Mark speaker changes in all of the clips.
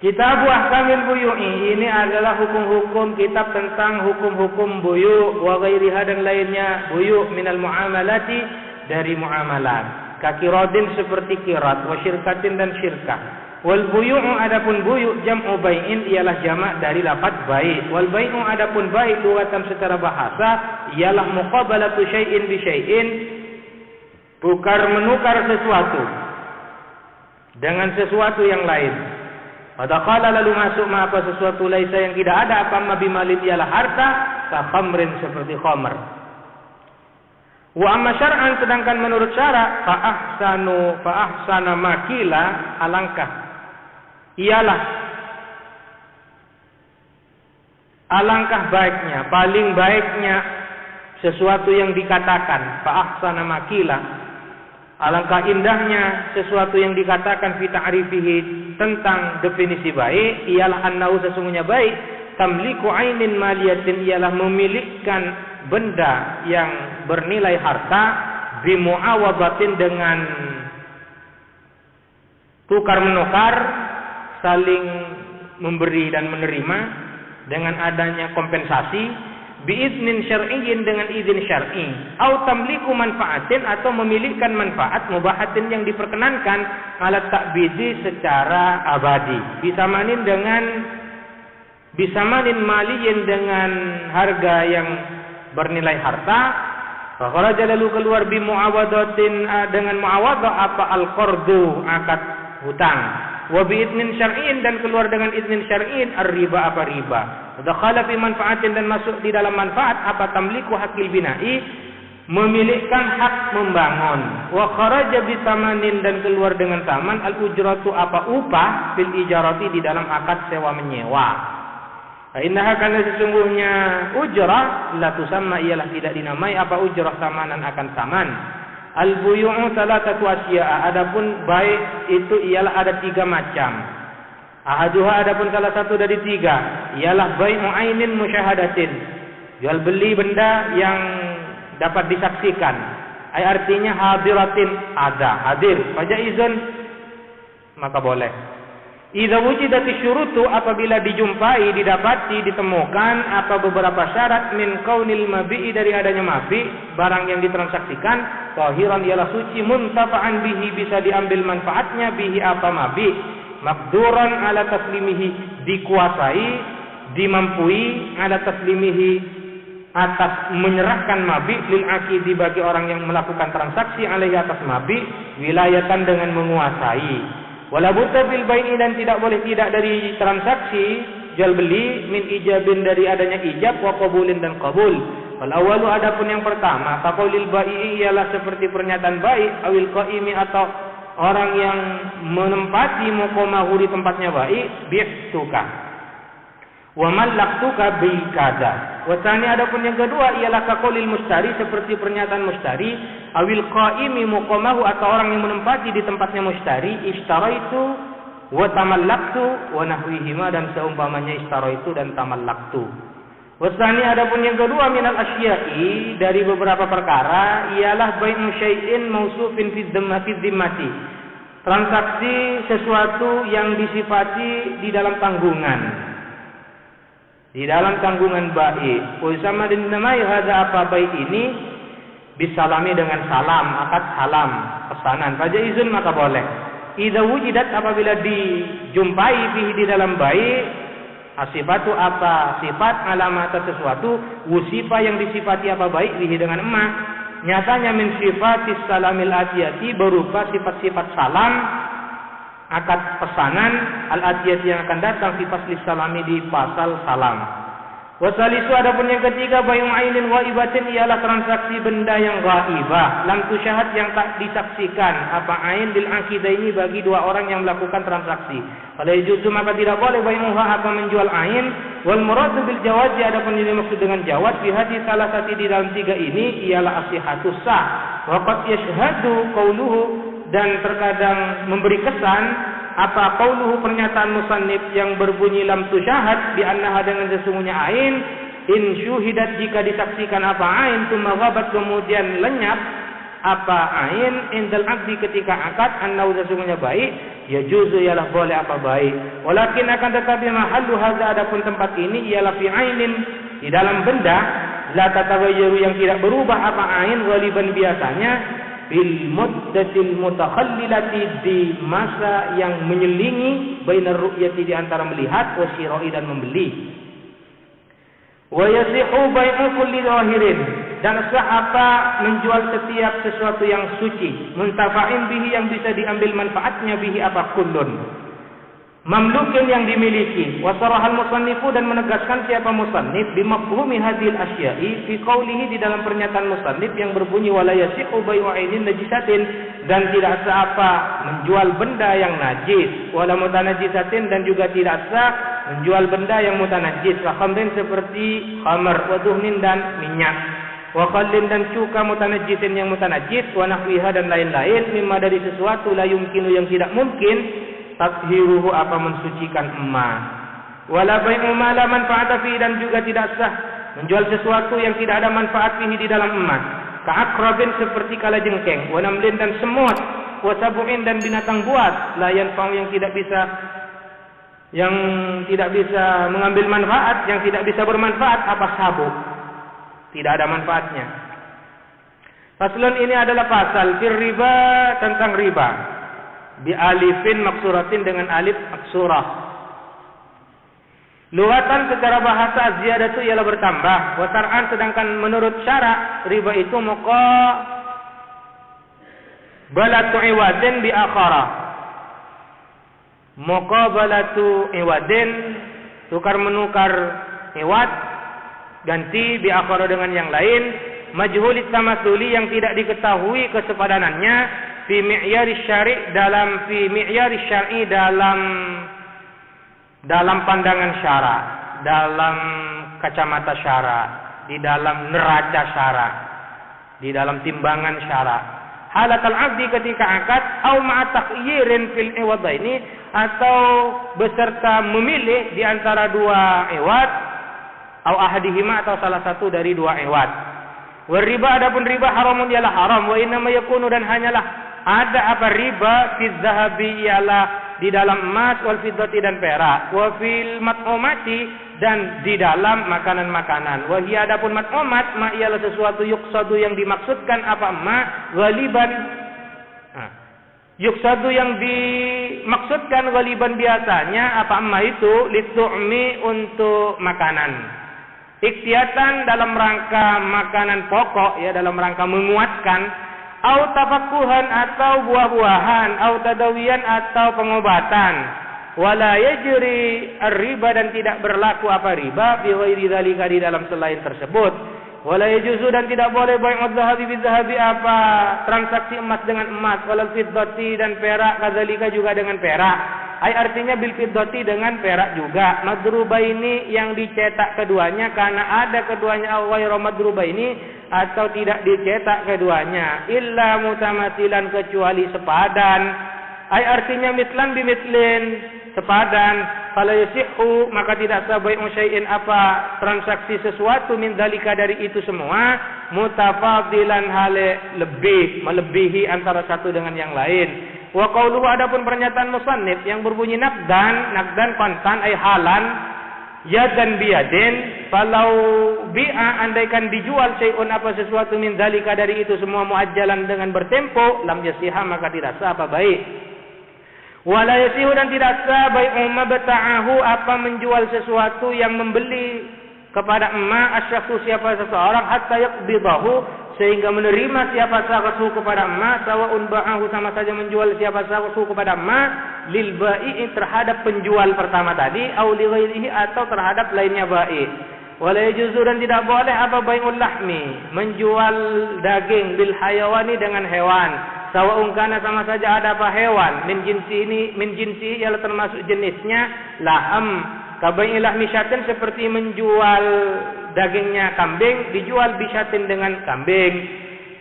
Speaker 1: Kitabu Ahkamil Buyu'i, ini adalah hukum-hukum kitab tentang hukum-hukum buyu' wa ghairiha dan lainnya buyu' minal muamalati, dari muamalat. Kakirodin seperti kirat, wa syirkatin dan syirkah. Wal buyu'u adapun buyu' jam'u bai'in ialah jamak dari lafaz bai'. Wal bai'u adapun bai' lughatan secara bahasa ialah muqabalatu syai'in bi syai'in, tukar menukar sesuatu dengan sesuatu yang lain. Padahal lalu masuk apa sesuatu laisa yang tidak ada, apa mabimalin ialah harta, ka khamrin seperti khamr. Wa amma syar'an, sedangkan menurut syara, fa ahsana makila, alangkah ialah alangkah baiknya, paling baiknya sesuatu yang dikatakan, fa ahsana makila, alangkah indahnya sesuatu yang dikatakan fi ta'rifihi, tentang definisi baik, ialah annahu sesungguhnya baik tamliku ainin maliyatin, ialah memilikan benda yang bernilai harta, bimu'awabatin dengan tukar menukar, saling memberi dan menerima dengan adanya kompensasi, biiznin syar'iyyin, dengan izin syar'i, au tamliku manfaatin, atau memilihkan manfaat mubahatin yang diperkenankan, alat ta'bidi secara abadi, bisamanin maliyin, dengan harga yang bernilai harta. Fakharaja lalu keluar bimuawadatin, dengan muawadah apa al-qardu, akad hutang. Wa biiznin syar'iyyin, dan keluar dengan iznin syar'iyyin, ar-riba apa riba. Dakhala fi manfaatin, dan masuk di dalam manfaat apa tamliku hakil bina'i, memilihkan hak membangun. Wa kharaja bi tamanin, dan keluar dengan taman, al-ujratu apa upah, fil ijarati di dalam akad sewa menyewa. Fa innaha, karena sesungguhnya ujrah la tusamma, ialah tidak dinamai apa ujrah tamanan akan taman. Al-buyu'u salatatu asya'a, adapun baik itu ialah ada 3 macam. Ahaduha, adapun salah satu dari 3 ialah bai'u ainin musyahadatin, jual beli benda yang dapat disaksikan. Ay artinya hadiratin, ada, hadir, fajaizun, maka boleh. Idza wujidati syurutu, apabila dijumpai, didapati, ditemukan apa beberapa syarat, min kaunil mabi'i, dari adanya mabi, barang yang ditransaksikan, tahiran ialah suci, muntafa'an bihi, bisa diambil manfaatnya, bihi apa mabi, maqduran ala taslimihi, dikuasai, dimampui, ala taslimihi, atas menyerahkan mabi, lil akidi, bagi orang yang melakukan transaksi, alaihi atas mabi, wilayatan dengan menguasai. Wala budda bil bai'i, dan tidak boleh tidak dari transaksi jual beli, min ijabin, dari adanya ijab, wa qabulin, dan qabul. Wal awalu, adapun yang pertama, faqaulil bai'i, ialah seperti pernyataan bai', awil qaimi, atau orang yang menempati muqamahu di tempatnya bai', bi'tuka wa mallaktuka bi kada. Wa tsani, adapun yang kedua ialah kaqaulil mustari, seperti pernyataan mustari, awil qaimi muqamahu, atau orang yang menempati di tempatnya mustari, ishtaraitu wa tamallaktu wa nahwihima, dan seumpamanya ishtaraitu dan tamallaktu. Wa tsani, adapun yang kedua, minal asya'i, dari beberapa perkara, ialah bai'u syai'in mausufin fi dhimmati, transaksi sesuatu yang disifati di dalam tanggungan, di dalam tanggungan baik. Usama dinamai hadza apa baik ini, bisalami, dengan salam, akad salam, pesanan. Fajaizun, maka boleh. Idza wujidat, apabila dijumpai fihi, di dalam baik, asifatu apa sifat, alamat sesuatu, wusifa yang disifati apa baik, fihi dengan emas, nyatanya min sifatis salamil atiyati, berupa sifat-sifat salam, akad pesanan, al-atiyati, yang akan datang, fi faslis salami, di pasal salam. Wasalisu, adapun yang ketiga, bai'u ainin ghaibatin, ialah transaksi benda yang ghaibah, lam tusyahad, yang tak disaksikan, apa ain bil aqidaini, bagi dua orang yang melakukan transaksi. Fala yajuzu, maka tidak boleh bai'uha, apa menjual ain. Wal muradu bil jawazi, adapun yang dimaksud dengan jawaz, fi hadis salah satu di dalam 3 ini ialah as-sihhatus sah. Wa qad yashhadu qauluhu, dan terkadang memberi kesan apa qauluhu, pernyataan musannif yang berbunyi lam tusyahad, bi annaha, dengan sesungguhnya ain, in syuhidat, jika disaksikan apa ain, tsumma ghabat, kemudian lenyap, apa ain indal abdi ketika akad annau sesungguhnya baik ya juzu ialah boleh apa baik walakin akan tetapi mahallu hadza adapun tempat ini ialah fi ainin di dalam benda la tatawayyaru yang tidak berubah apa ain ghaliban biasanya bil muddatil mutakhallilati di masa yang menyelingi bainar ru'yati di antara melihat wa syira'i dan membeli wa yasihu bai'u kulli zahirin dan sah apa menjual setiap sesuatu yang suci muntafa'in bihi yang bisa diambil manfaatnya bihi apa kullun mamlukin yang dimiliki wa sarahal musannifu dan menegaskan siapa musannif bimafhumi hadhil asya'i fi qawlihi di dalam pernyataan musannif yang berbunyi wala yasihu bai'u ainin najisatin dan tidak sah apa menjual benda yang najis wala mutanajisatin dan juga tidak sah menjual benda yang mutanajis wa khamrin seperti khamr wa duhnin dan minyak wa khallin dan cuka mutanajisin yang mutanajis wa nahwiha dan lain-lain mimma dari sesuatu la yumkinu yang tidak mungkin tathiruhu apa mensucikan emas wala bai'u ma la manfaata fi dan juga tidak sah menjual sesuatu yang tidak ada manfaat fihi di dalam emas ka'akrabin seperti kalajengking wa namlin dan semut wa sabu'in dan binatang buas la yanfa'u yang tidak bisa mengambil manfaat yang tidak bisa bermanfaat apa sabuk tidak ada manfaatnya. Faslun ini adalah pasal fir riba tentang riba bi alifin maksuratin dengan alif maksurah. Lughatan secara bahasa ziyadatu ialah bertambah, wa syar'an sedangkan menurut syarak riba itu muqabalatu iwadin bi akhara. Muqabalatu iwadin tukar menukar iwad ganti bi akhara dengan yang lain majhulit tamatsuli yang tidak diketahui kesepadanannya fi mi'yari syari' dalam pandangan syara, dalam kacamata syara, di dalam neraca syara, di dalam timbangan syara. Halatal abdi ketika akad au ma'a takhyirin fil iwadaini atau beserta memilih di antara dua iwad au ahadihima atau salah satu dari dua iwad. Wa riba adapun riba haramun ialah haram wa inna ma yakunu dan hanyalah ada apa riba fi dzahabi ialah di dalam emas wal fiddati dan perak wa fil mat'umati dan di dalam makanan-makanan wa hiya adapun mat'umat ma ialah sesuatu yuqsadu yang dimaksudkan apa ma ghaliban yuqsadu yang dimaksudkan ghaliban biasanya apa ma itu litu'mi untuk makanan ikhtiatan dalam rangka makanan pokok ya dalam rangka menguatkan au tafakkuhan atau buah-buahan au tadawiyan atau pengobatan wala yajri ar-riba dan tidak berlaku apa riba bi ghairi dzalika di dalam selain tersebut wala yajuzu dan tidak boleh bai'ud dzahabi bizzahabi apa transaksi emas dengan emas wal fiddati dan perak kadzalika juga dengan perak ai artinya bil fiddati dengan perak juga madrubaini yang dicetak keduanya karena ada keduanya aw ghairu madrubaini atau tidak dicetak keduanya illa mutamathilan kecuali sepadan ai artinya mitlan bimitlin sepadan fala yasihu maka tidak sah bai'u syai'in apa transaksi sesuatu min dzalika dari itu semua mutafadilan hale lebih melebihi antara satu dengan yang lain. Wa qauluhu adapun pernyataan musannif yang berbunyi naqdan kontan ay halan yadan biyadin falau bi'a andaikan dijual syai'un apa sesuatu min dzalika dari itu semua muajjalan dengan bertempo lam yasiha maka tidak sah apa baik wala yasihu dan tidak sah bai'u mabta'ahu apa menjual sesuatu yang membeli kepada emak asyakhu siapa seseorang hatta yaqbidahu sehingga menerima siapa sahasu kepada emak sawaun ba'ahu sama saja menjual siapa sahasu kepada emak lil ba'i terhadap penjual pertama tadi au li ghairihi atau terhadap lainnya ba'i wala yajuzu dan tidak boleh apa bai'ul lahmi menjual daging bil hayawani dengan hewan sawaun kana sama saja ada apa hewan min jinsi ialah termasuk jenisnya laham kabai'il lahmi syatin seperti menjual dagingnya kambing dijual bisyatin dengan kambing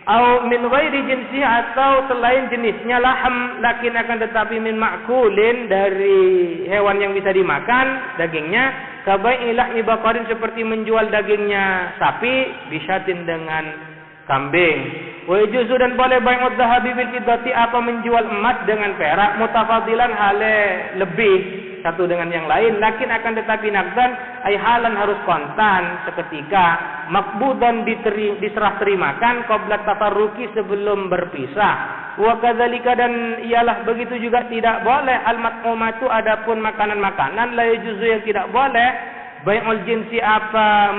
Speaker 1: au min ghairi jinsi atau selain jenisnya laham lakin akan tetapi min ma'kulin dari hewan yang bisa dimakan dagingnya kabai'il lahmi baqarin seperti menjual dagingnya sapi bisyatin dengan kambing Wa yajuzu dan boleh bai'ud dhahabi bil fiddati apa menjual emas dengan perak mutafadilan hale lebih satu dengan yang lain, lakin akan tetapi naqdan ay halan harus kontan seketika, makbudan diserah terimakan qabla tafarruqi sebelum berpisah. Wa kadzalika dan ialah begitu juga tidak boleh al mat'umatu adapun makanan-makanan la yajuzu yang tidak boleh bai'ul jinsi apa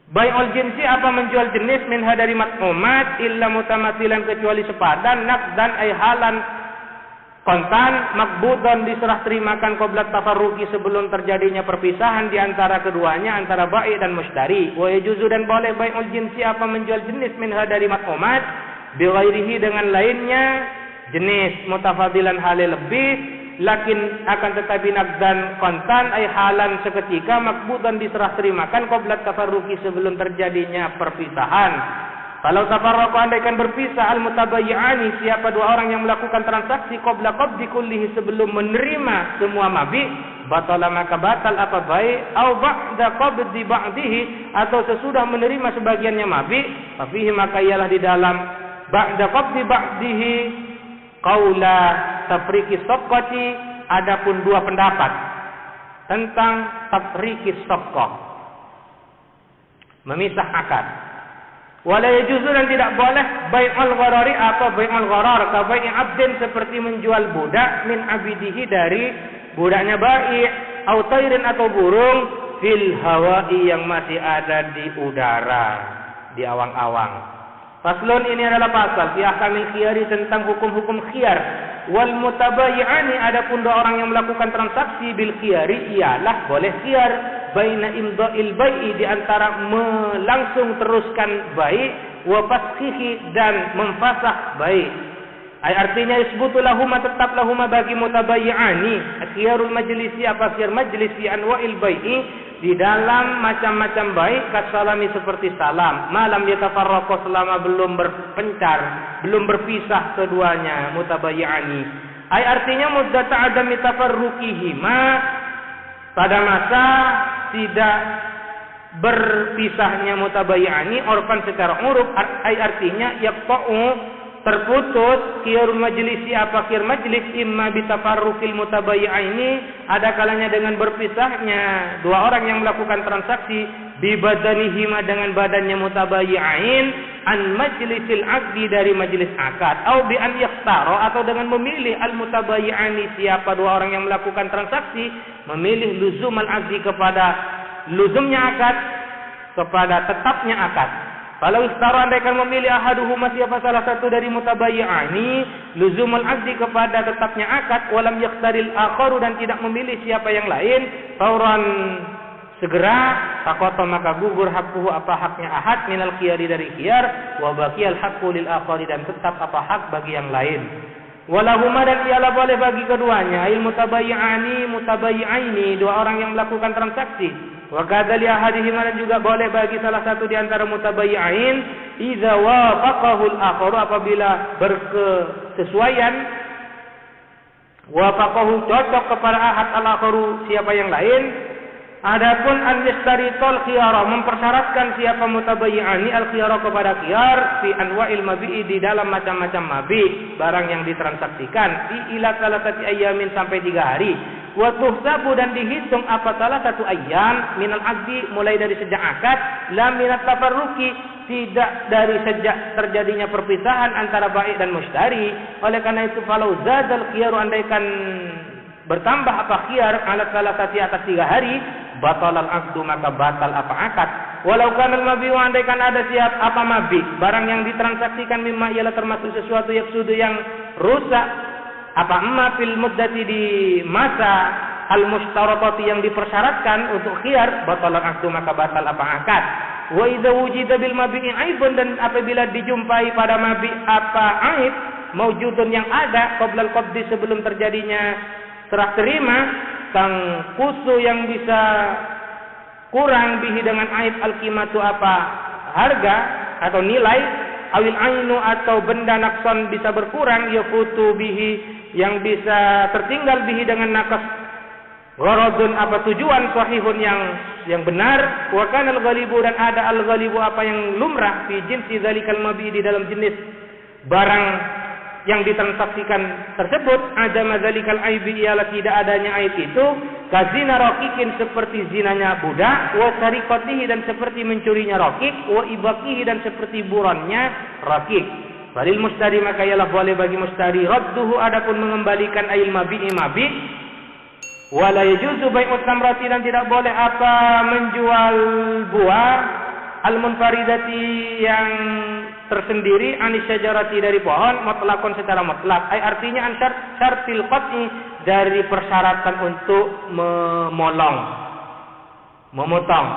Speaker 1: bai'ul jinsi apa menjual jenis minha dari mat'umat illa mutamathilan kecuali sepadan naqdan ay halan kontan makbudan diserah terimakan qabla tafarruqi sebelum terjadinya perpisahan di antara keduanya antara bai' dan mushtari. Wa yajuzu dan boleh bai'ul jinsi apa menjual jenis minha dari mat'umat bi ghairihi dengan lainnya jenis mutafadilan hale lebih lakin akan tetapi naqdan kontan ay halan seketika makbudan diserah terimakan qabla tafarruqi sebelum terjadinya perpisahan. Kalau tafarraqu andaikan berpisah al mutabayyi'ani siapa dua orang yang melakukan transaksi qabla qabdi kullihi sebelum menerima semua mabi batala maka batal apa bai' au ba'da qabdi ba'dihi atau sesudah menerima sebagiannya mabi fa fihi maka ialah di dalam ba'da qabdi ba'dihi qaula tafriqi safqati adapun dua pendapat tentang tafriqi safqah memisah akad. Wala yajuzu dan tidak boleh bai'ul gharari atau bai'ul gharar ka bai'i 'abdin seperti menjual budak min abidihi dari budaknya bai' au tairin atau burung fil hawa'i yang masih ada di udara di awang-awang. Faslun ini adalah pasal fi ahkamil khiyari tentang hukum-hukum khiyar. Wal mutabayyi'ani adapun dua orang yang melakukan transaksi bil khiyari ialah boleh khiyar baina imda'il bai'i di antara melangsung teruskan bai' wa fashihi dan memfasah bai'. Ay artinya isbutu lahuma tetap lahuma bagi mutabayyi'ani khiyarul majlisi apa khiyar majlis fi anwa'il bai'i di dalam macam-macam baik kasalami seperti salam malam yatafarraqu selama belum berpencar belum berpisah keduanya mutabayyi'ani ay artinya muddata adami tafarruqihima pada masa tidak berpisahnya mutabayyi'ani urfan secara uruf ay artinya yaqta'u terputus khiyarul majlisi apa khiyar majlis imma bitafarruqil mutabayyi'aini ada kalanya dengan berpisahnya dua orang yang melakukan transaksi bi badanihima dengan badannya mutabayyi'ain an majlisil aqdi dari majlis akad au bi an yakhtaro atau dengan memilih al mutabayyi'ani siapa dua orang yang melakukan transaksi memilih luzumal aqdi kepada luzumnya akad kepada tetapnya akad. Kalau istara andaikan memilih ahaduhuma siapa salah satu dari mutabayyi'ani luzumul aqdi kepada tetapnya akad walam yakhtaril akharu dan tidak memilih siapa yang lain fauran segera faqata maka gugur hakku apa haknya ahad minal khiyari dari khiyar wa baqiyal haqqu lil akhari dan tetap apa hak bagi yang lain. Walahuma dan ialah boleh bagi keduanya il mutabayyi'aini dua orang yang melakukan transaksi. Wa kadzali ahadihima dan juga boleh bagi salah satu di antara mutabayyi'ain idza wafaqahu al-akharu apabila berkesesuaian wafaqahu cocok kepada ahad al-akharu siapa yang lain. Adapun an yastaritol khiyara mempersyaratkan siapa mutabayyi'ani al-khiyara kepada khiyar fi anwa'il mabi'i di dalam macam-macam mabi barang yang ditransaksikan fi ila salasati ayyamin sampai 3 hari wa tuhsabu dan dihitung apa salah satu ayyam minal aqdi mulai dari sejak akad la minat tafarruqi tidak dari sejak terjadinya perpisahan antara bai' dan mushtari. Oleh karena itu falau zadal khiyaru andaikan bertambah apa khiyar ala salasati atas 3 hari batal al-aqdu maka batal apa akad. Walau kana al-mabi andaikan ada siap apa mabi barang yang ditransaksikan mimma ialah termasuk sesuatu yafsudu yang rusak apa emma fil muddati di masa al-mushtaratati yang dipersyaratkan untuk khiyar batal al-aqdu maka batal apa akad. Wa idza wujida bil mabi'i aibun dan apabila dijumpai pada mabi apa aib maujudun yang ada qabla al-qabdi sebelum terjadinya serah terima kang kusu yang bisa kurang bihi dengan aib al-qimatu apa harga atau nilai awil ainu atau benda nakson bisa berkurang yafutu bihi yang bisa tertinggal bihi dengan nakas gharadun apa tujuan sahihun yang yang benar. Wa kana al-ghalibu, dan ada al-ghalibu apa yang lumrah fi jinsi dzalikal mabi, di dalam jenis barang yang ditransaksikan tersebut. Ada madzalikal aibi, ialah tidak adanya aib itu. Kazina raqiqin, seperti zinanya budak. Wa sariqatihi, dan seperti mencurinya raqiq. Wa ibaqihi, dan seperti buronnya raqiq. Balil mustari, maka ialah boleh bagi mustari radduhu, adapun mengembalikan ail mabi. Wala yajuzu bai'ut tamrati, dan tidak boleh apa menjual buah al-munfaridati yang tersendiri, anis syajarati dari pohon, mutlaqan secara mutlak. Artinya an syartil qat'i, dari persyaratan untuk memotong.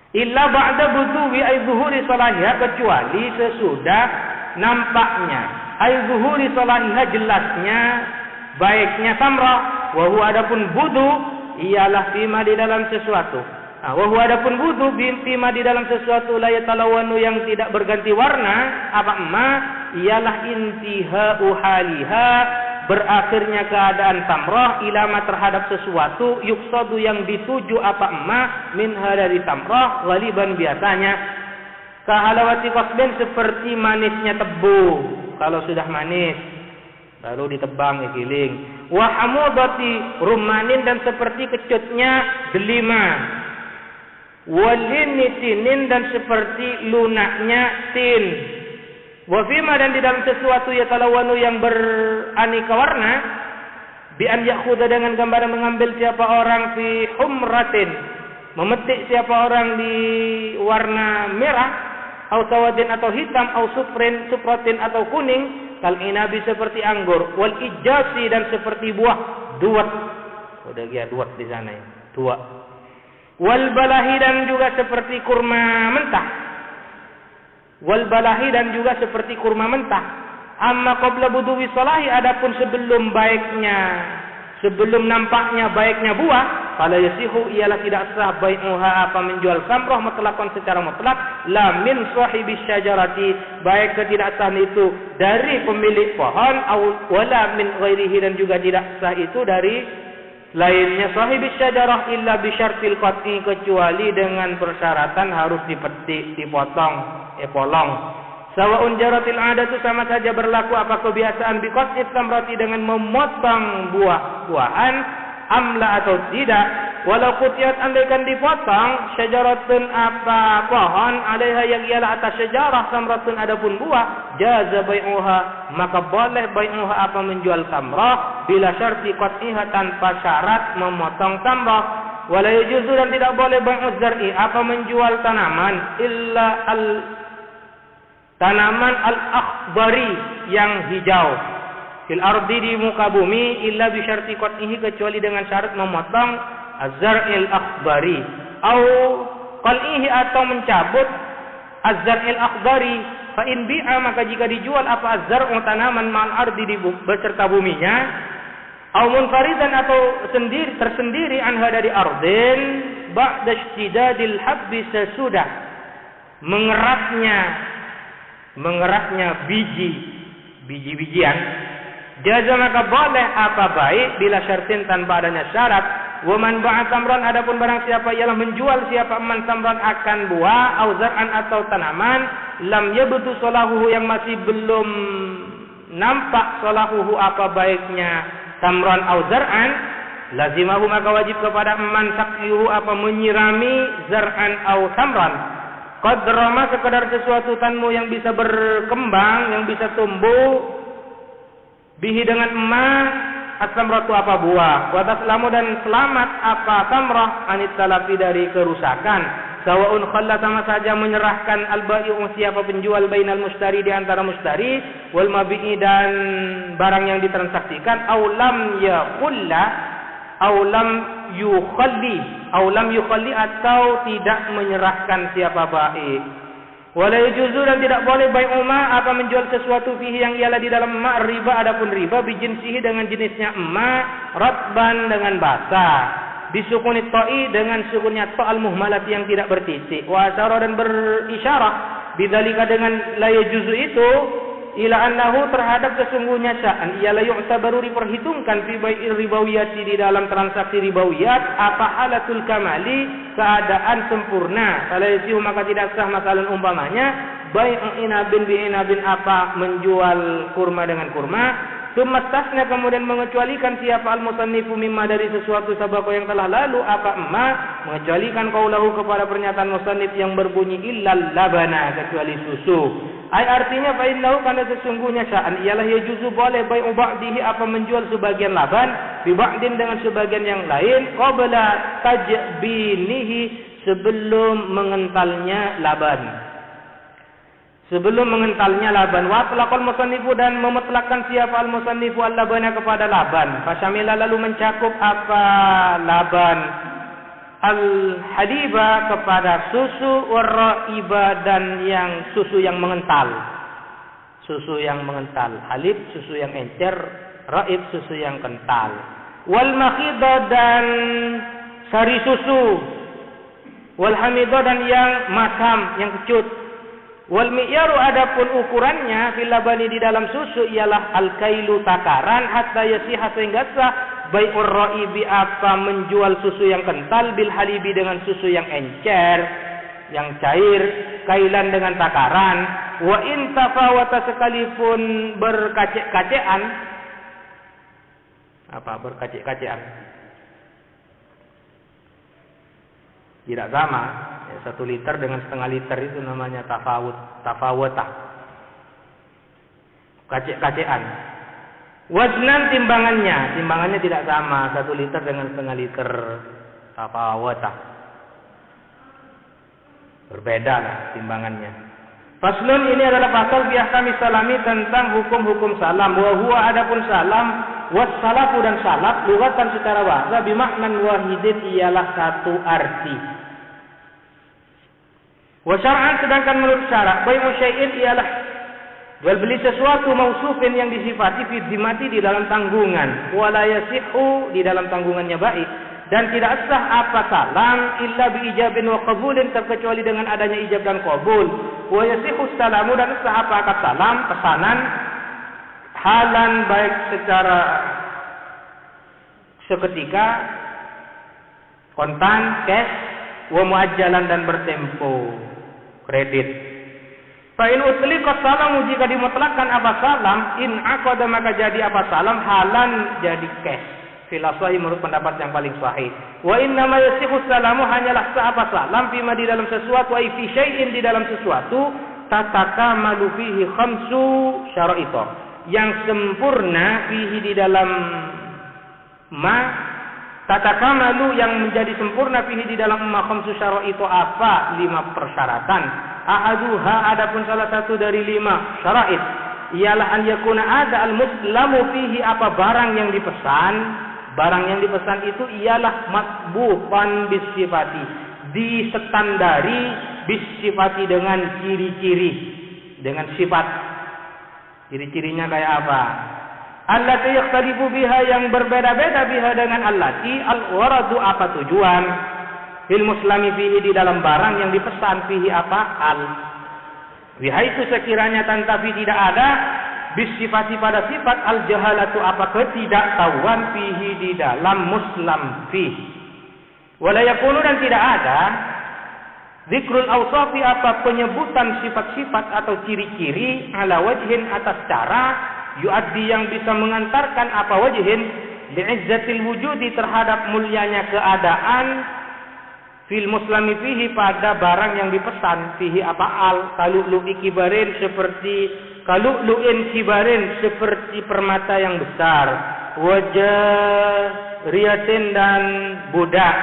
Speaker 1: Illa ba'da buduwi ay zuhuri salahiyah, kecuali sesudah nampaknya ay zuhuri salahiyah, jelasnya baiknya tamrah. Wa huwa, adapun budu ialah fima di dalam sesuatu. Wa huwa, adapun budu fima di dalam sesuatu la yatalawanu, yang tidak berganti warna. Apa ma? Ialah intihau haliha, berakhirnya keadaan tamrah, ilama terhadap sesuatu, yuksadu yang dituju apa ma, minha dari tamrah, ghaliban biasanya. Kahalawati qasbin, seperti manisnya tebu. Kalau sudah manis baru ditebang giling. Wa hamudati rumanin, dan seperti kecutnya delima. Walinitinin, dan seperti lunaknya tin. Wa fima, dan di dalam sesuatu yatalawanu yang beraneka warna, bi an yakhudha, dengan gambaran mengambil siapa orang fi humratin, memetik siapa orang di warna merah, au sawadin atau hitam, au supratin atau kuning, kal inabi seperti anggur, wal ijasi, dan seperti buah duat. Udah ya duat di sana ya, tua. Wal balahi, dan juga seperti kurma mentah. Wal balahi, dan juga seperti kurma mentah. Amma qabla buduwi salahi, adapun sebelum nampaknya baiknya buah, fala yasihu, ialah tidak sah bai'uha apa menjual samrah mutlaqan secara mutlak, la min sahibi syajarati, baik ketidaksahan itu dari pemilik pohon, wala min ghairihi, dan juga tidak sah itu dari lainnya sahibi syajarah, illa bi syartil qat'i, kecuali dengan persyaratan harus dipetik, polong. Sawa'un jaratil adatu, sama saja berlaku apa kebiasaan biqat'i tamrati, dengan memotong buah-buahan, amla atau tidak. Walau qutiyat, andaikan dipotong, syajaratun apa pohon, alaiha yang ialah atas syajarah, tamratun adapun buah, jaza bai'uha, maka boleh bai'uha apa menjual tamrah, bila syarti qat'iha, tanpa syarat memotong tamrah. Wala yajuzu, dan tidak boleh bai'uz zar'i apa menjual tanaman, illa tanaman al-akhdari yang hijau, fil ardi di muka bumi, illa bi syarti qat'ihi, kecuali dengan syarat memotong az-zar'il akhdari, au qal'ihi, atau mencabut az-zar'il akhdari. Fa in bi'a, maka jika dijual apa az-zar'u tanaman ma'al ardi di beserta buminya, au munfaridan, atau tersendiri anha dari ardin, ba'da ishtidadil habbi, sesudah mengeratnya biji-bijian, jaza, maka boleh apa baik bila syartin, tanpa adanya syarat. Wa man ba'a tamran, adapun barang siapa ialah menjual siapa man tamran akan buah, au zar'an atau tanaman, lam yabtu salahuhu, yang masih belum nampak salahuhu apa baiknya tamran au zar'an, lazimahu, maka wajib kepada man sakyuhu apa menyirami zar'an au tamran. Qadrama, sekadar sesuatu tanmu yang bisa berkembang, yang bisa tumbuh, bihi dengan emas, at-tamratu apa buah, wa taslamu, dan selamat apa tamrah, anit talafi dari kerusakan. Sawa'un khalla, sama saja menyerahkan al-bai'u siapa penjual, bainal mustari di antara mustari, wal mabi'i dan barang yang ditransaksikan, aw lam yaqulla, aw lam yukhalli, atau tidak menyerahkan siapa bai'. Wala yajuzu, dan tidak boleh bai'u ma apa menjual sesuatu fihi yang ialah di dalam ma riba, adapun riba bijinsihi dengan jenisnya ma, ratban dengan basah, bisukuni ta'i dengan sukunnya ta' al-muhmalat yang tidak bertitik, wa asyara, dan berisyarah bidzalika dengan la yajuzu itu, ila annahu terhadap sesungguhnya sya'an ialah yu'tabaru diperhitungkan fi bai'ir ribawiyati di dalam transaksi ribawiyat apa halatul kamali keadaan sempurna. Fala yasihu maka tidak sah masalan umpamanya bai'u inabin bi inabin apa menjual kurma dengan kurma. Sumatasnya kemudian mengecualikan siapa al-musannifu mimma dari sesuatu sabako yang telah lalu apa emma mengecualikan qaulahu kepada pernyataan musannif yang berbunyi illal labana kecuali susu. Ai artinya fa innahu kana sesungguhnya sya'an ialah yajuzu boleh bai'u ba'dihi apa menjual sebagian laban bi ba'din dengan sebagian yang lain qabla tajbinihi sebelum mengentalnya laban. Sebelum mengentalnya laban wa atlaqal musannifu dan memutlakkan siapa al musannifu al labana kepada laban fasyamila lalu mencakup apa laban al haliba kepada susu waraiba dan yang susu yang mengental halib susu yang encer raib susu yang kental wal makhidha dan sari susu wal hamidha dan yang masam yang kecut. Wal mi'yaru adapun ukurannya fil labani di dalam susu ialah al-kailu takaran hatta yasiha sehingga sah bai'ur ra'ibi apa menjual susu yang kental bil halibi dengan susu yang encer yang cair kailan dengan takaran wa in tafawata sekalipun berkacek-kacekan berkacek-kacekan tidak sama. 1 liter dengan setengah liter itu namanya tafawutah. Kacek-kacekan. Waznan timbangannya tidak sama 1 liter dengan setengah liter tafawutah. Berbeda lah timbangannya. Faslun ini adalah pasal bi ahkami salami tentang hukum-hukum salam. Wa huwa adapun salam was salafu dan salaf lugatan secara bahasa bimaknan wahidin ialah satu arti. Wa syar'an sedangkan menurut syarak bai'u syai'in ialah jual beli sesuatu mausufin yang disifati fi dhimmati di dalam tanggungan wala yasihu di dalam tanggungannya baik dan tidak sah apa salam illa bi ijabin wa qabulin terkecuali dengan adanya ijab dan qabul wa yasihu salamu dan sah apa akad salam pesanan halan baik secara seketika kontan cash wa muajjalan dan bertempo kredit. Fa in utliqa salam jika dimutlakkan apa salam in aqada maka jadi apa salam halan jadi cash. Filosofi menurut pendapat yang paling sahih. Wa inna ma yasihu salamu hanyalah sah apa salam bima di dalam sesuatu ai fi syai'in di dalam sesuatu tatakamalu fihi khamsu syara'ita yang sempurna fihi di dalam tatakamalu yang menjadi sempurna fihi di dalam khamsu syara'ita apa 5 persyaratan. Ahaduha adapun salah satu dari 5 syara'it ialah an yakuna ada al-muslamu fihi apa barang yang dipesan itu ialah matbuqan bisifati disetandari bisifati dengan ciri-ciri dengan sifat. Ciri-cirinya kayak apa? Allati yakhtalifu biha yang berbeda-beda biha dengan allati al-waradu apa tujuan fil muslimi fihi di dalam barang yang dipesan fihi apa al bihaitu sekiranya tantafi tidak ada bisifati pada sifat al-jahalatu apa ketidaktahuan fihi di dalam muslam fihi wala yakunu dan tidak ada zikrul awsafi apa penyebutan sifat-sifat atau ciri-ciri ala wajhin atas cara yuaddi yang bisa mengantarkan apa wajhin li'izzatil wujudi terhadap mulianya keadaan fil muslimi fihi pada barang yang dipesan fihi apa al kalu'lu'i kibarin seperti kalu'lu'in kibarin seperti permata yang besar wajah riyatin dan budak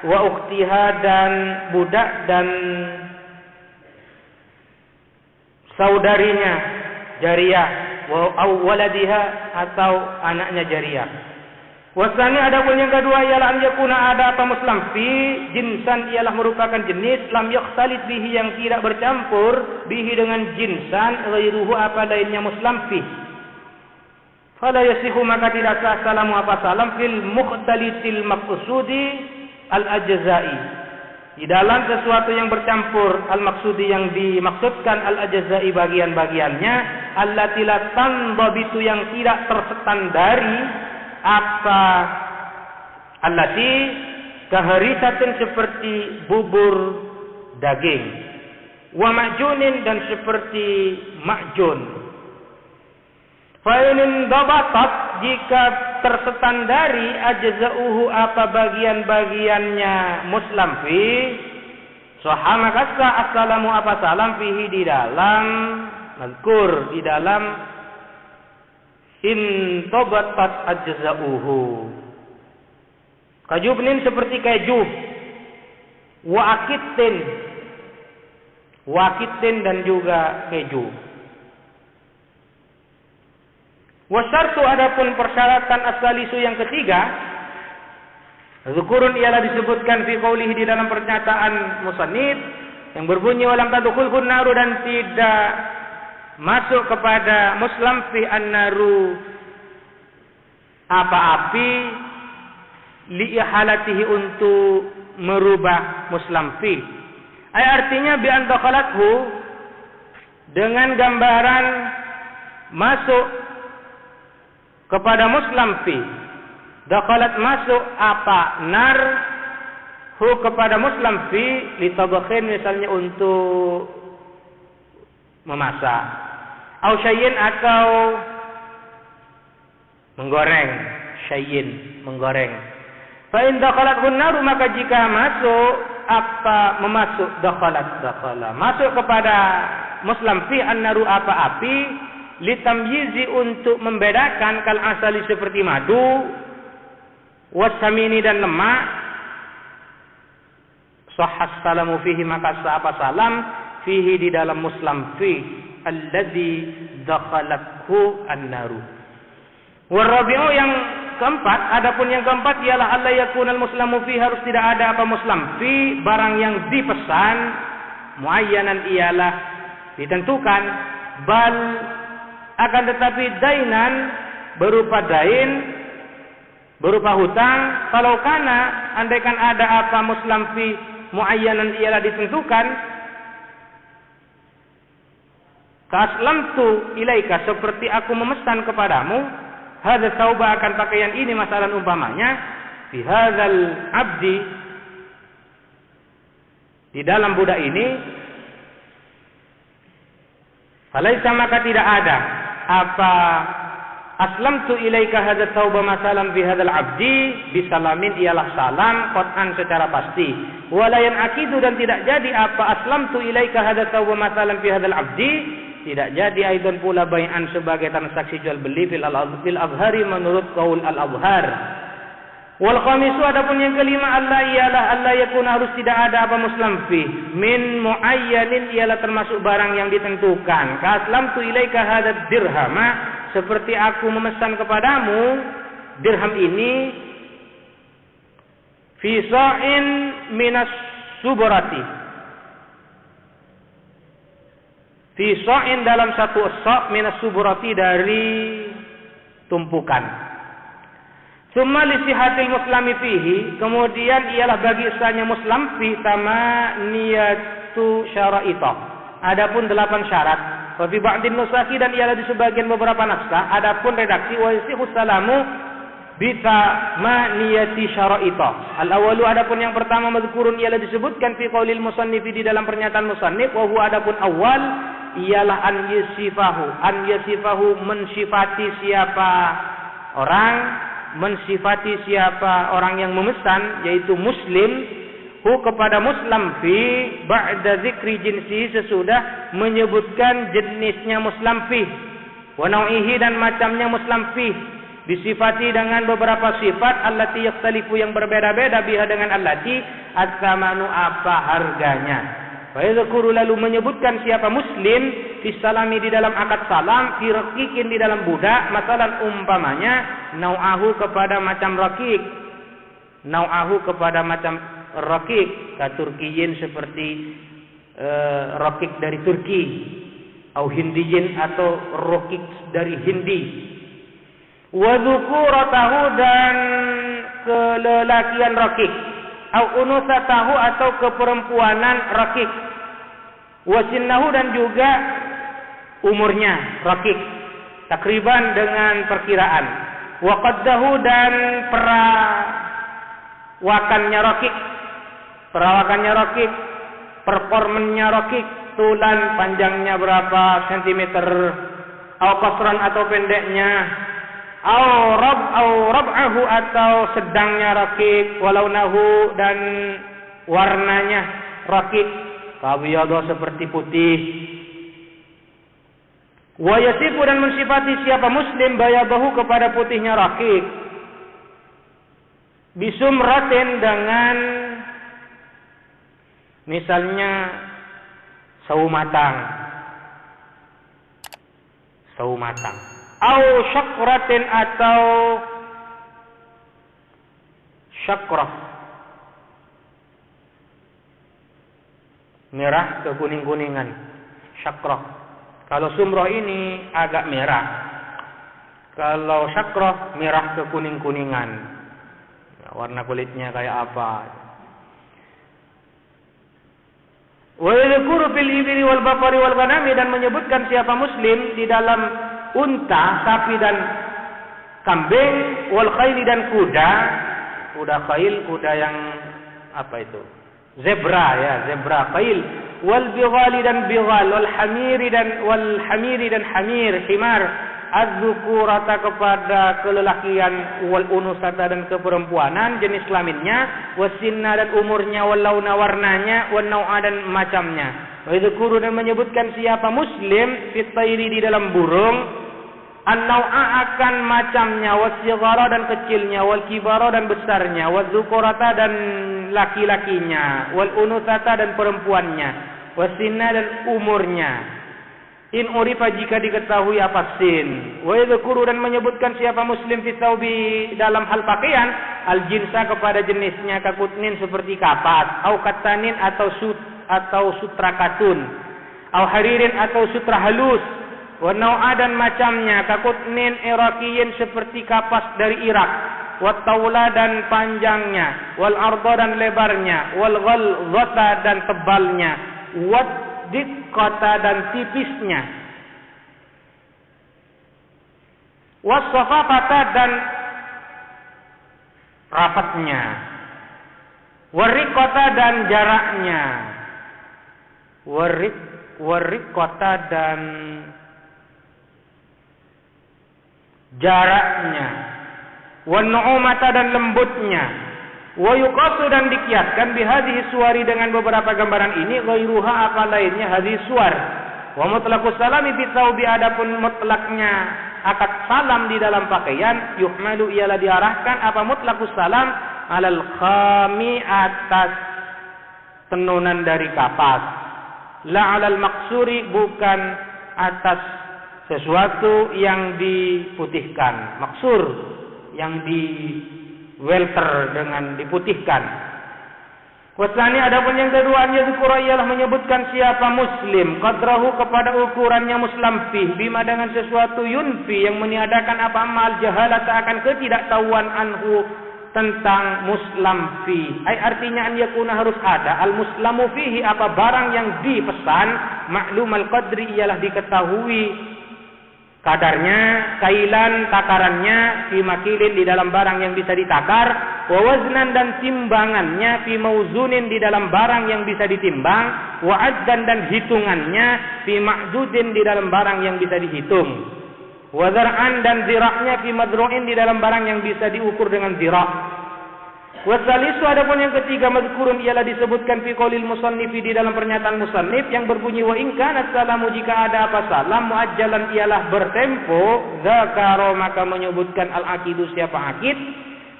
Speaker 1: wa ukhtiha dan budak dan saudarinya jariyah wa waladiha atau anaknya jariyah. Wasani adapun yang kedua ialah an yakuna ada apa muslim fi jinsan ialah merupakan jenis lam yakhtalit bihi yang tidak bercampur bihi dengan jinsan ghairuhu apa lainnya muslim fi. Fala yasihu maka tidak sah salamu apa salam fil mukhtalitil maqsudi al ajza'i. Di dalam sesuatu yang bercampur al maksudi yang dimaksudkan al ajza'i bagian-bagiannya allati la tandabitu yang tidak terstandari apa allati kaharisatin seperti bubur daging wa ma'junin dan seperti ma'jun. Fa in dabatat jika terstandari ajza'uhu apa bagian-bagiannya muslam fi sahama kasa assalamu apa salam fihi di dalam mazkur di dalam in tabatat ajza'uhu kajubnin seperti keju wa akitin dan juga keju. Wasyartu adapun persyaratan asalisu yang ketiga, zukurun ialah disebutkan fi qaulihi di dalam pernyataan musannif yang berbunyi walam tadkhulun naru dan tidak masuk kepada muslim fi an-naru apa api li ihalatihi untuk merubah muslim fi. Artinya bi an dakhalathu dengan gambaran masuk kepada muslim fi dakhalat masuk apa nar hu kepada muslim fi litabakhin misalnya untuk memasak au syayyin atau menggoreng syayyin menggoreng fa in dakhalat nar maka jika masuk apa memasuk dakhala masuk kepada muslim fi an-naru apa api litamyizi untuk membedakan kal asali seperti madu wasamini dan lemak sahhas salamu fihi maka apa salam fihi di dalam muslim fi alladzi dakhalathu an-naru. Warabi'u yang keempat adapun yang keempat ialah alla yakunal muslimu fi harus tidak ada apa muslim fi barang yang dipesan muayyanan ialah ditentukan bal akan tetapi dainan berupa dain berupa hutang kalau kana andaikan ada apa muslim fi muayyanan ialah ditentukan kaslamtu ilaika seperti aku memesan kepadamu hadza sauba akan pakaian ini masalah umpamanya fi hadzal abdi di dalam budak ini falaisa maka tidak ada apa aslamtu ilaika hadza tauba masalam fi hadzal abdi bisalamin ialah salam qat'an secara pasti walayan akidu dan tidak jadi apa aslamtu ilaika hadza tauba masalam fi hadzal abdi tidak jadi aidan pula bai'an sebagai transaksi jual beli fil azhari menurut qaul al azhar. Wal khamisu adapun yang kelima Allah ialah Allah yakun harus tidak ada apa muslim fi min muayyanin ialah termasuk barang yang ditentukan. Ka aslamtu ilaika hadzal dirhama seperti aku memesan kepadamu dirham ini fi sa'in minas suburati fi sa'in dalam satu sa' minas suburati dari tumpukan. Summa li sihatil muslimi fihi kemudian ialah bagi sahnya muslim fi sama niyatu syara'ita. Adapun 8 syarat. Wa fi ba'din nusakhi dan ialah di sebagian beberapa naskah adapun redaksi wa yasihu salamu bi sama niyati syara'ita. Al-awwalu adapun yang pertama mazkurun ialah disebutkan fi qaulil musannif di dalam pernyataan musannif wa huwa adapun awal ialah an yasifahu mensifati siapa orang mensifati siapa orang yang memesan yaitu muslim hu kepada muslim fi ba'da zikri jinsi sesudah menyebutkan jenisnya muslim fi wa nau'ihi dan macamnya muslim fi disifati dengan beberapa sifat allati yakhtalifu yang berbeda-beda biha dengan allati at-thamanu apa harganya. Wa yadhkuru lalu menyebutkan siapa muslim fi salami di dalam akad salam fi raqiqin di dalam budak masalan umpamanya nau'ahu kepada macam raqiq nau'ahu kepada macam raqiq ka turkiyin seperti raqiq dari Turki au hindiyin atau raqiq dari Hindi wa dzukuratahu dan kelelakian raqiq au unusatahu atau keperempuanan raqiq wa sinnahu dan juga umurnya rakik takriban dengan perkiraan. Wa qaddahu dan perawakannya rakik, performanya rakik, tulan panjangnya berapa sentimeter, au qasran atau pendeknya, au rab'ahu atau sedangnya rakik, walau nahu dan warnanya rakik, kabiyadha seperti putih. Wa yasifu dan mensifati siapa muslim bayadahu kepada putihnya rakik bisumratin dengan misalnya sawu matang au syakratin atau syakrah merah kekuning-kuningan syakrah. Kalau sumroh ini agak merah. Kalau syakroh merah ke kuning-kuningan. Warna kulitnya kayak apa? Wa yadhkuru fil ibli wal baqari wal ghanami dan menyebutkan siapa muslim di dalam unta, sapi dan kambing, wal khayli dan kuda khail, kuda yang apa itu? Zebra khayl. Wal bighali dan bighal, wal hamiri dan hamir, himar, az-zukurata kepada kelelakian, wal unusata dan keperempuanan jenis kelaminnya, wasinna dan umurnya, wal launa warnanya, wan nau'a dan macamnya. Wa yadhkuru dan menyebutkan siapa muslim fit tayri di dalam burung, an-nau'a akan macamnya, wasigara dan kecilnya, wal kibara dan besarnya, waz-zukurata dan laki-lakinya, wal unusata dan perempuannya, wasinna dan umurnya. In urifa jika diketahui apa sin. Wa yadhkuru dan menyebutkan siapa muslim fi thawbi dalam hal pakaian, al jinsa kepada jenisnya, kakutnin seperti kapas, au katanin atau sutra katun, au haririn atau sutra halus, wa nau'a dan macamnya, kakutnin iraqiyin seperti kapas dari Irak, wa taula dan panjangnya, wal arda dan lebarnya, wal ghalzata dan tebalnya, wa diqqata dan tipisnya, wa safaqata dan rapatnya, wa riqata dan jaraknya, wa riqata dan jaraknya, wa nu'umata dan lembutnya, wa yuqasu dan dikiaskan bihadhihi suwari dengan beberapa gambaran ini, ghairuha apa lainnya hadhihi suwar. Wa mutlaqus salami fi thawbi adapun mutlaknya akad salam di dalam pakaian, yuhmalu ialah diarahkan apa mutlaqus salam alal khami atas tenunan dari kapas, la alal maksuri bukan atas sesuatu yang diputihkan, maksur yang di welter dengan diputihkan. Wasani adapun yang kedua yadzkura ialah menyebutkan siapa muslim qadrahu kepada ukurannya muslamfih bima dengan sesuatu yunfi yang meniadakan apa amal jahalah akan ketidaktahuan anhu tentang muslamfi. Artinya an yakuna harus ada al muslamu fihi apa barang yang dipesan maklumal qadri ialah diketahui kadarnya, kailan takarannya, fi makilin di dalam barang yang bisa ditakar, wa waznan dan timbangannya, fi mauzunin di dalam barang yang bisa ditimbang, wa addan dan hitungannya, fi ma'dudin di dalam barang yang bisa dihitung, wa zar'an dan ziraknya, fi madru'in di dalam barang yang bisa diukur dengan zirak. Wasalisu adapun yang ketiga mazkurun ialah disebutkan fi qaulil musannifi di dalam pernyataan musannif yang berbunyi wa in kana salamu jika ada apa salam muajjalan ialah bertempo, zakaro maka menyebutkan al aqidu siapa akid,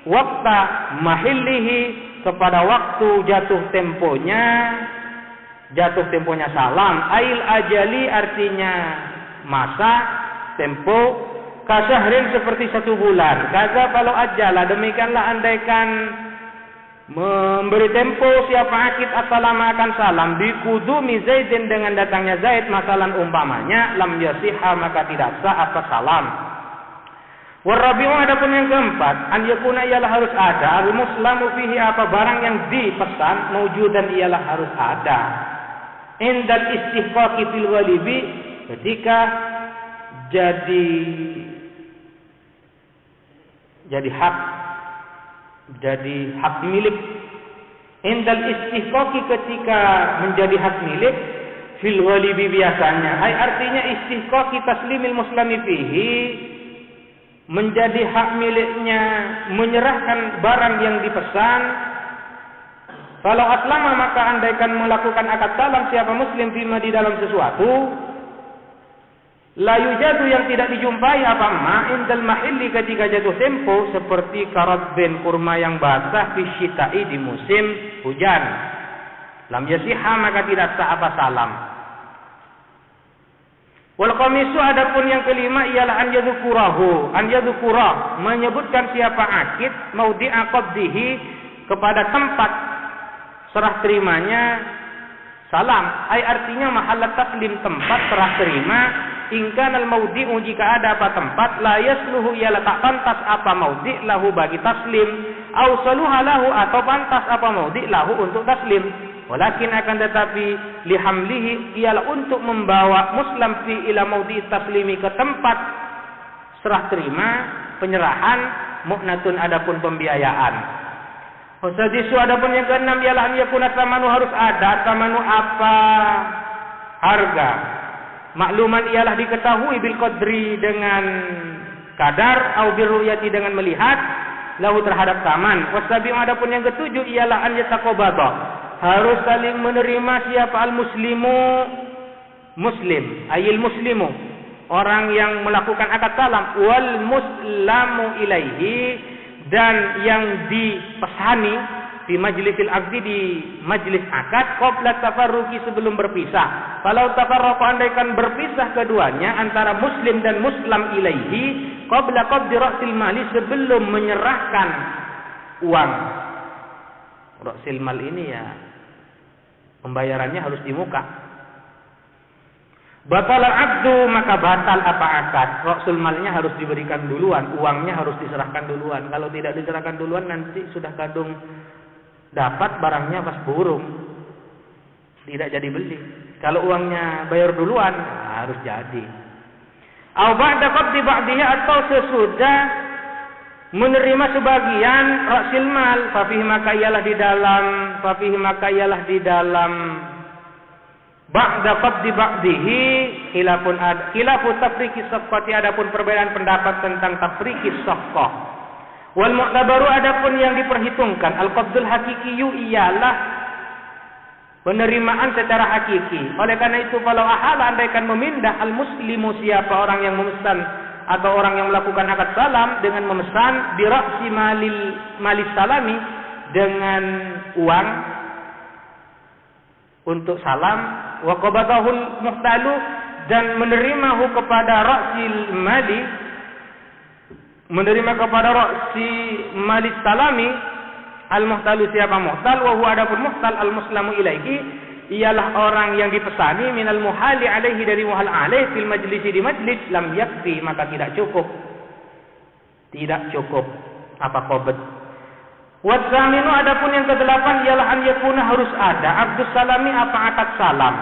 Speaker 1: waqta mahillihi kepada waktu jatuh temponya salam, ail ajali artinya masa tempo, kasahrin seperti 1 bulan, kaza kalau ajala demikianlah andaikan memberi tempo siapa akid as-salama akan salam bikudumi Zaidin dengan datangnya Zaid masalan umpamanya lam yasihha maka tidak sah apa salam. Warabi'u adapun yang keempat an yakuna ialah harus ada al-muslamu fihi apa barang yang dipesan maujudan ialah harus ada indal istihqaqi fil ghalibi ketika jadi hak milik. Indal istihqaqi ketika menjadi hak milik, fil ghalibi biasanya. Artinya istihqaqi taslimil muslimi fihi, menjadi hak miliknya menyerahkan barang yang dipesan. Kalau aslama maka andaikan melakukan akad salam siapa muslim bima di dalam sesuatu, la yujadu yang tidak dijumpai apa ma indal mahilli ketika jatuh tempo, seperti karadbin kurma yang basah fi syita'i di musim hujan. Lam yasiha maka tidak sah apa salam. Wal khamisu adapun yang kelima ialah an yadhkura menyebutkan siapa akid maudhi'a qabdihi kepada tempat serah terimanya salam. Artinya mahallat taslim tempat serah terima. Ingkan al maudhi'u jika ada apa tempat la yasluhu ialah tak pantas apa maudhi' lahu bagi taslim, au saluha lahu atau pantas apa maudhi' lahu untuk taslim. Walakin akan tetapi lihamlihi ialah untuk membawa muslim fi ila maudhi' taslimi ke tempat serah terima penyerahan, mu'natun adapun pembiayaan. Sadisu adapun yang keenam ialah an yakuna tamanu harus ada tamanu apa harga. Makluman ialah diketahui bil qadri dengan kadar, au bil ru'yati dengan melihat, lahu terhadap taman. Wasabi'u adapun yang ketujuh ialah an yataqabada harus saling menerima siapa al muslimu muslim, ayil muslimu orang yang melakukan akad salam, wal muslamu ilaihi dan yang dipesani di majlisil aqdi di majlis akad qabla tafarruqi sebelum berpisah. Kalau tafarraqu andaikan berpisah keduanya antara muslim dan muslam ilaihi qabla qabdi ra'sil mali sebelum menyerahkan uang. Ra'sil mal ini ya pembayarannya harus di muka. Batal abdu maka batal apa akad. Ra'sul malnya harus diberikan duluan, uangnya harus diserahkan duluan. Kalau tidak diserahkan duluan nanti sudah kadung dapat barangnya pas burung, tidak jadi beli. Kalau uangnya bayar duluan harus jadi. Au ba'da qabdi ba'dihi atau sesudah menerima sebagian ra'sil mal, fa fihi maka ialah di dalam ba'da qabdi ba'dihi khilafu tafriqi safqati adapun perbedaan pendapat tentang tafriqi safqah. Wal mu'tabaru adapun yang diperhitungkan al-qabdul haqiqiyu ialah penerimaan secara hakiki. Oleh karena itu kalau ahala andaikan memindah al-muslimu siapa orang yang memesan atau orang yang melakukan akad salam dengan memesan bi ra'si malis salami dengan uang untuk salam, wa qabatahul muhtalu dan menerimahu kepada ra'sil mali, menerima kepada ra'si malis salami al muhtalu siapa muhtal, wa huwa adapun muhtal al muslamu ilaihi ialah orang yang dipesani minal muhali alaihi dari muhal alaih fil majlisi di majlis lam yakfi maka tidak cukup apa qabd. Wadzaminu adapun yang kedelapan ialah an yakuna harus ada abdus salami apa akad salam.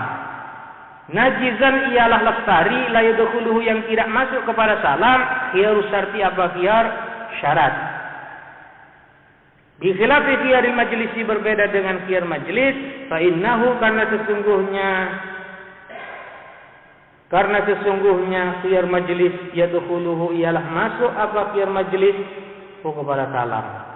Speaker 1: Najizan ialah lestari la yadkhuluhu yang tidak masuk kepada salam khiyarus syarti apa khiyar syarat. Bi khilafi khiyaril majlisi berbeda dengan khiyar majlis fa innahu karena sesungguhnya khiyar majlis yadkhuluhu ialah masuk apa khiyar majlis kepada salam.